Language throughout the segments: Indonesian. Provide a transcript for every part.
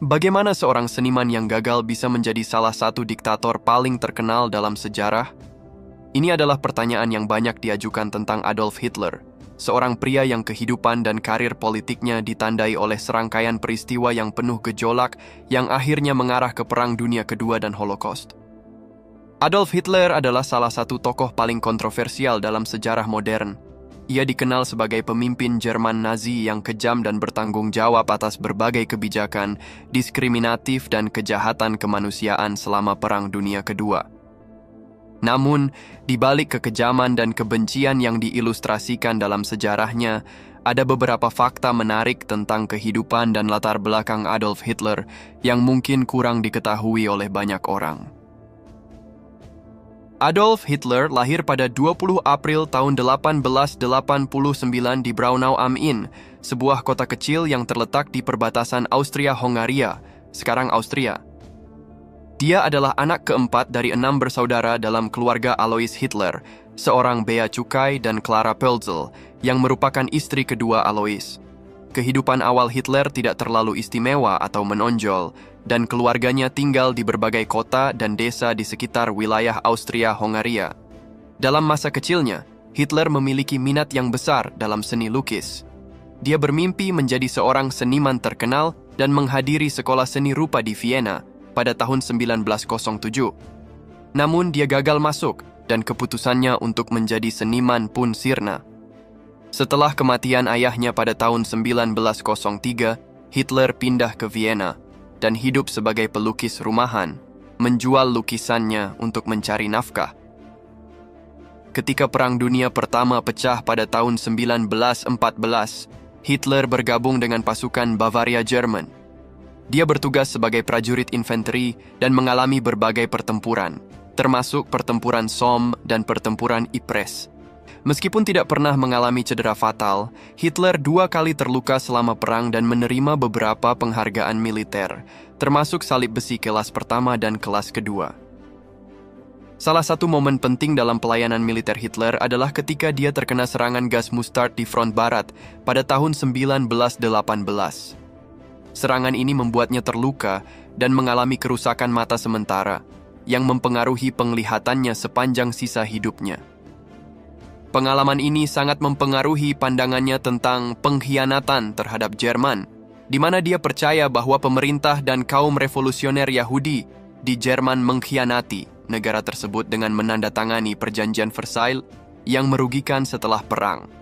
Bagaimana seorang seniman yang gagal bisa menjadi salah satu diktator paling terkenal dalam sejarah? Ini adalah pertanyaan yang banyak diajukan tentang Adolf Hitler, seorang pria yang kehidupan dan karir politiknya ditandai oleh serangkaian peristiwa yang penuh gejolak yang akhirnya mengarah ke Perang Dunia Kedua dan Holocaust. Adolf Hitler adalah salah satu tokoh paling kontroversial dalam sejarah modern. Ia dikenal sebagai pemimpin Jerman Nazi yang kejam dan bertanggung jawab atas berbagai kebijakan, diskriminatif dan kejahatan kemanusiaan selama Perang Dunia Kedua. Namun, di balik kekejaman dan kebencian yang diilustrasikan dalam sejarahnya, ada beberapa fakta menarik tentang kehidupan dan latar belakang Adolf Hitler yang mungkin kurang diketahui oleh banyak orang. Adolf Hitler lahir pada 20 April tahun 1889 di Braunau am Inn, sebuah kota kecil yang terletak di perbatasan Austria-Hongaria, sekarang Austria. Dia adalah anak keempat dari 6 bersaudara dalam keluarga Alois Hitler, seorang bea cukai dan Clara Pölzl, yang merupakan istri kedua Alois. Kehidupan awal Hitler tidak terlalu istimewa atau menonjol, dan keluarganya tinggal di berbagai kota dan desa di sekitar wilayah Austria-Hongaria. Dalam masa kecilnya, Hitler memiliki minat yang besar dalam seni lukis. Dia bermimpi menjadi seorang seniman terkenal dan menghadiri sekolah seni rupa di Vienna pada tahun 1907. Namun dia gagal masuk dan keputusannya untuk menjadi seniman pun sirna. Setelah kematian ayahnya pada tahun 1903, Hitler pindah ke Vienna dan hidup sebagai pelukis rumahan, menjual lukisannya untuk mencari nafkah. Ketika Perang Dunia Pertama pecah pada tahun 1914, Hitler bergabung dengan pasukan Bavaria Jerman. Dia bertugas sebagai prajurit infanteri dan mengalami berbagai pertempuran, termasuk pertempuran Somme dan pertempuran Ypres. Meskipun tidak pernah mengalami cedera fatal, Hitler 2 kali terluka selama perang dan menerima beberapa penghargaan militer, termasuk salib besi kelas pertama dan kelas kedua. Salah satu momen penting dalam pelayanan militer Hitler adalah ketika dia terkena serangan gas mustard di front barat pada tahun 1918. Serangan ini membuatnya terluka dan mengalami kerusakan mata sementara, yang mempengaruhi penglihatannya sepanjang sisa hidupnya. Pengalaman ini sangat mempengaruhi pandangannya tentang pengkhianatan terhadap Jerman, di mana dia percaya bahwa pemerintah dan kaum revolusioner Yahudi di Jerman mengkhianati negara tersebut dengan menandatangani Perjanjian Versailles yang merugikan setelah perang.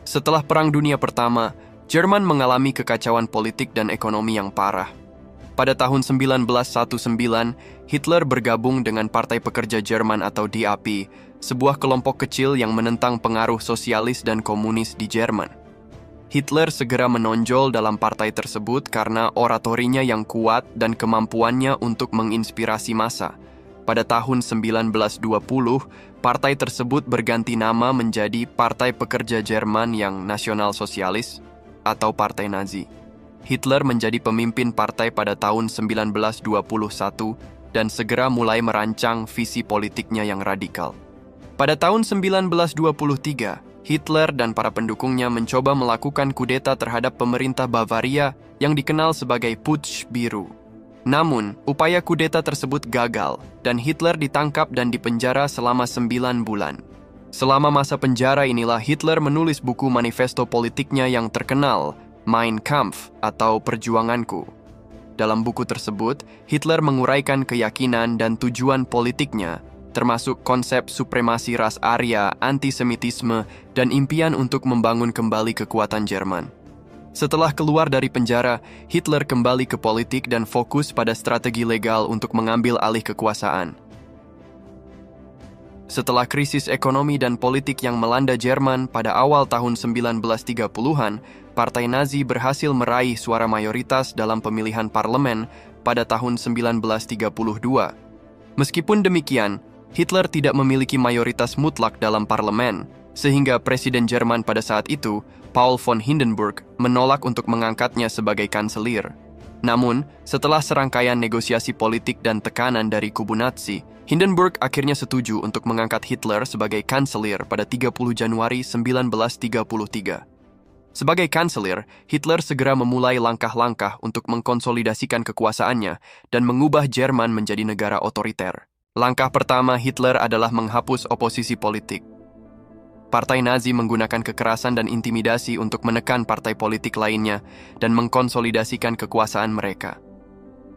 Setelah Perang Dunia Pertama, Jerman mengalami kekacauan politik dan ekonomi yang parah. Pada tahun 1919, Hitler bergabung dengan Partai Pekerja Jerman atau DAP, sebuah kelompok kecil yang menentang pengaruh sosialis dan komunis di Jerman. Hitler segera menonjol dalam partai tersebut karena oratorinya yang kuat dan kemampuannya untuk menginspirasi massa. Pada tahun 1920, partai tersebut berganti nama menjadi Partai Pekerja Jerman yang Nasional Sosialis atau Partai Nazi. Hitler menjadi pemimpin partai pada tahun 1921 dan segera mulai merancang visi politiknya yang radikal. Pada tahun 1923, Hitler dan para pendukungnya mencoba melakukan kudeta terhadap pemerintah Bavaria yang dikenal sebagai Putsch Biru. Namun, upaya kudeta tersebut gagal dan Hitler ditangkap dan dipenjara selama 9 bulan. Selama masa penjara inilah Hitler menulis buku manifesto politiknya yang terkenal, Mein Kampf atau Perjuanganku. Dalam buku tersebut, Hitler menguraikan keyakinan dan tujuan politiknya, termasuk konsep supremasi ras Arya, antisemitisme, dan impian untuk membangun kembali kekuatan Jerman. Setelah keluar dari penjara, Hitler kembali ke politik dan fokus pada strategi legal untuk mengambil alih kekuasaan. Setelah krisis ekonomi dan politik yang melanda Jerman pada awal tahun 1930-an, Partai Nazi berhasil meraih suara mayoritas dalam pemilihan parlemen pada tahun 1932. Meskipun demikian, Hitler tidak memiliki mayoritas mutlak dalam parlemen, sehingga Presiden Jerman pada saat itu, Paul von Hindenburg, menolak untuk mengangkatnya sebagai kanselir. Namun, setelah serangkaian negosiasi politik dan tekanan dari kubu Nazi, Hindenburg akhirnya setuju untuk mengangkat Hitler sebagai kanselir pada 30 Januari 1933. Sebagai kanselir, Hitler segera memulai langkah-langkah untuk mengkonsolidasikan kekuasaannya dan mengubah Jerman menjadi negara otoriter. Langkah pertama Hitler adalah menghapus oposisi politik. Partai Nazi menggunakan kekerasan dan intimidasi untuk menekan partai politik lainnya dan mengkonsolidasikan kekuasaan mereka.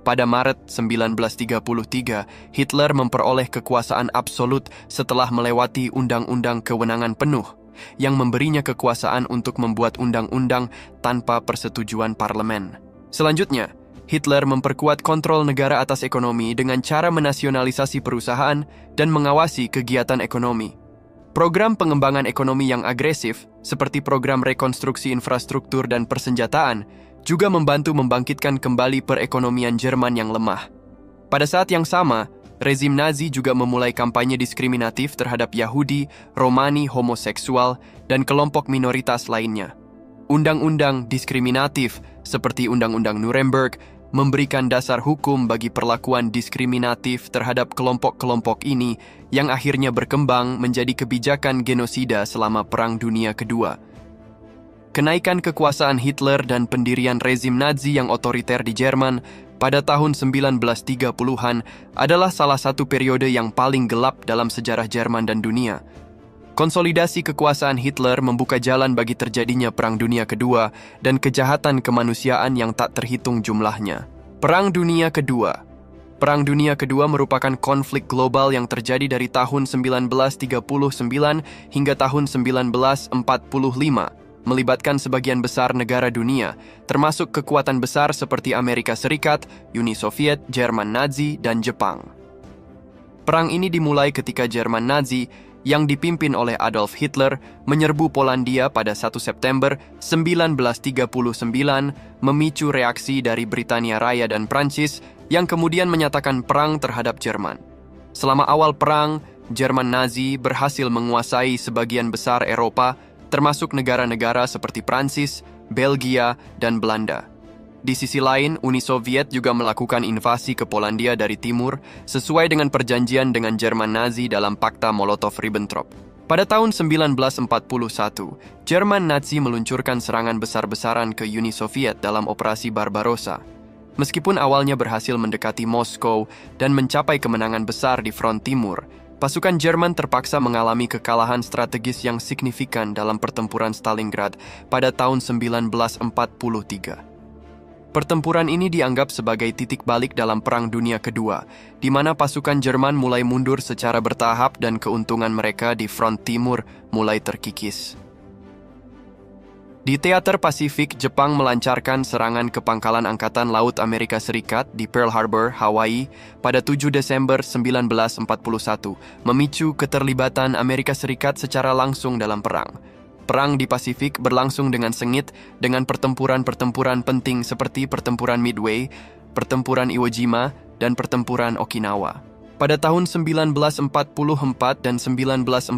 Pada Maret 1933, Hitler memperoleh kekuasaan absolut setelah melewati Undang-Undang Kewenangan Penuh yang memberinya kekuasaan untuk membuat undang-undang tanpa persetujuan parlemen. Selanjutnya, Hitler memperkuat kontrol negara atas ekonomi dengan cara menasionalisasi perusahaan dan mengawasi kegiatan ekonomi. Program pengembangan ekonomi yang agresif, seperti program rekonstruksi infrastruktur dan persenjataan, juga membantu membangkitkan kembali perekonomian Jerman yang lemah. Pada saat yang sama, rezim Nazi juga memulai kampanye diskriminatif terhadap Yahudi, Romani, homoseksual, dan kelompok minoritas lainnya. Undang-undang diskriminatif seperti Undang-Undang Nuremberg memberikan dasar hukum bagi perlakuan diskriminatif terhadap kelompok-kelompok ini yang akhirnya berkembang menjadi kebijakan genosida selama Perang Dunia Kedua. Kenaikan kekuasaan Hitler dan pendirian rezim Nazi yang otoriter di Jerman pada tahun 1930-an adalah salah satu periode yang paling gelap dalam sejarah Jerman dan dunia. Konsolidasi kekuasaan Hitler membuka jalan bagi terjadinya Perang Dunia Kedua dan kejahatan kemanusiaan yang tak terhitung jumlahnya. Perang Dunia Kedua. Perang Dunia Kedua merupakan konflik global yang terjadi dari tahun 1939 hingga tahun 1945. Melibatkan sebagian besar negara dunia, termasuk kekuatan besar seperti Amerika Serikat, Uni Soviet, Jerman Nazi, dan Jepang. Perang ini dimulai ketika Jerman Nazi, yang dipimpin oleh Adolf Hitler, menyerbu Polandia pada 1 September 1939, memicu reaksi dari Britania Raya dan Prancis, yang kemudian menyatakan perang terhadap Jerman. Selama awal perang, Jerman Nazi berhasil menguasai sebagian besar Eropa, termasuk negara-negara seperti Prancis, Belgia, dan Belanda. Di sisi lain, Uni Soviet juga melakukan invasi ke Polandia dari timur sesuai dengan perjanjian dengan Jerman Nazi dalam Pakta Molotov-Ribbentrop. Pada tahun 1941, Jerman Nazi meluncurkan serangan besar-besaran ke Uni Soviet dalam Operasi Barbarossa. Meskipun awalnya berhasil mendekati Moskow dan mencapai kemenangan besar di front timur, pasukan Jerman terpaksa mengalami kekalahan strategis yang signifikan dalam pertempuran Stalingrad pada tahun 1943. Pertempuran ini dianggap sebagai titik balik dalam Perang Dunia Kedua, di mana pasukan Jerman mulai mundur secara bertahap dan keuntungan mereka di front timur mulai terkikis. Di Teater Pasifik, Jepang melancarkan serangan ke pangkalan Angkatan Laut Amerika Serikat di Pearl Harbor, Hawaii pada 7 Desember 1941, memicu keterlibatan Amerika Serikat secara langsung dalam perang. Perang di Pasifik berlangsung dengan sengit dengan pertempuran-pertempuran penting seperti Pertempuran Midway, Pertempuran Iwo Jima, dan Pertempuran Okinawa. Pada tahun 1944 dan 1945,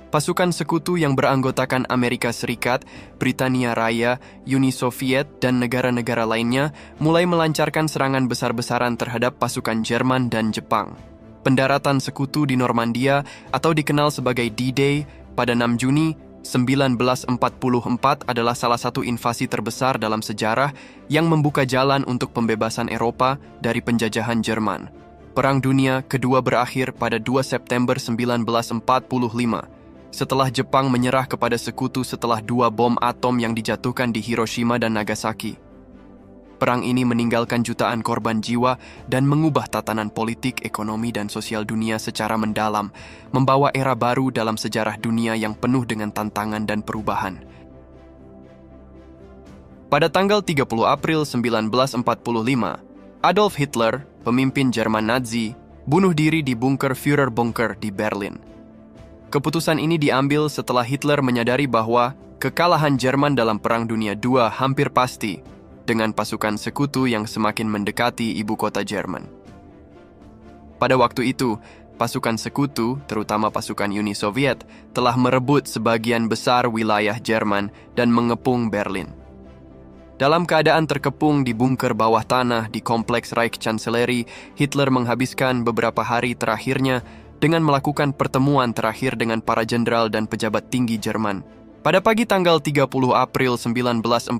pasukan sekutu yang beranggotakan Amerika Serikat, Britania Raya, Uni Soviet, dan negara-negara lainnya mulai melancarkan serangan besar-besaran terhadap pasukan Jerman dan Jepang. Pendaratan sekutu di Normandia atau dikenal sebagai D-Day pada 6 Juni 1944 adalah salah satu invasi terbesar dalam sejarah yang membuka jalan untuk pembebasan Eropa dari penjajahan Jerman. Perang Dunia Kedua berakhir pada 2 September 1945 setelah Jepang menyerah kepada sekutu setelah 2 bom atom yang dijatuhkan di Hiroshima dan Nagasaki. Perang ini meninggalkan jutaan korban jiwa dan mengubah tatanan politik, ekonomi, dan sosial dunia secara mendalam, membawa era baru dalam sejarah dunia yang penuh dengan tantangan dan perubahan. Pada tanggal 30 April 1945, Adolf Hitler, pemimpin Jerman Nazi, bunuh diri di bunker Führerbunker di Berlin. Keputusan ini diambil setelah Hitler menyadari bahwa kekalahan Jerman dalam Perang Dunia II hampir pasti dengan pasukan sekutu yang semakin mendekati ibu kota Jerman. Pada waktu itu, pasukan sekutu, terutama pasukan Uni Soviet, telah merebut sebagian besar wilayah Jerman dan mengepung Berlin. Dalam keadaan terkepung di bunker bawah tanah di kompleks Reichskanzlei, Hitler menghabiskan beberapa hari terakhirnya dengan melakukan pertemuan terakhir dengan para jenderal dan pejabat tinggi Jerman. Pada pagi tanggal 30 April 1945,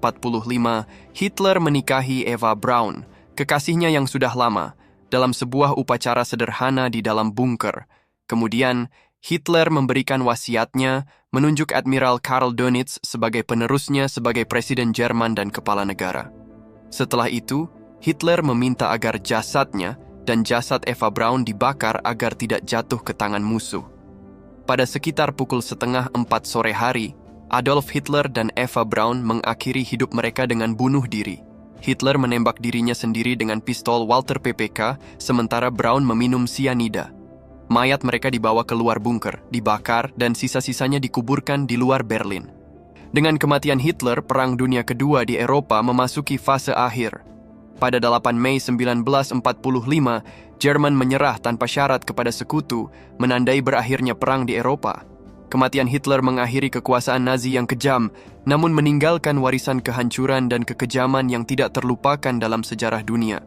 Hitler menikahi Eva Braun, kekasihnya yang sudah lama, dalam sebuah upacara sederhana di dalam bunker. Kemudian, Hitler memberikan wasiatnya menunjuk Admiral Karl Dönitz sebagai penerusnya sebagai Presiden Jerman dan Kepala Negara. Setelah itu, Hitler meminta agar jasadnya dan jasad Eva Braun dibakar agar tidak jatuh ke tangan musuh. Pada sekitar pukul 3:30 sore hari, Adolf Hitler dan Eva Braun mengakhiri hidup mereka dengan bunuh diri. Hitler menembak dirinya sendiri dengan pistol Walter PPK, sementara Braun meminum sianida. Mayat mereka dibawa keluar bunker, dibakar, dan sisa-sisanya dikuburkan di luar Berlin. Dengan kematian Hitler, Perang Dunia Kedua di Eropa memasuki fase akhir. Pada 8 Mei 1945, Jerman menyerah tanpa syarat kepada sekutu, menandai berakhirnya perang di Eropa. Kematian Hitler mengakhiri kekuasaan Nazi yang kejam, namun meninggalkan warisan kehancuran dan kekejaman yang tidak terlupakan dalam sejarah dunia.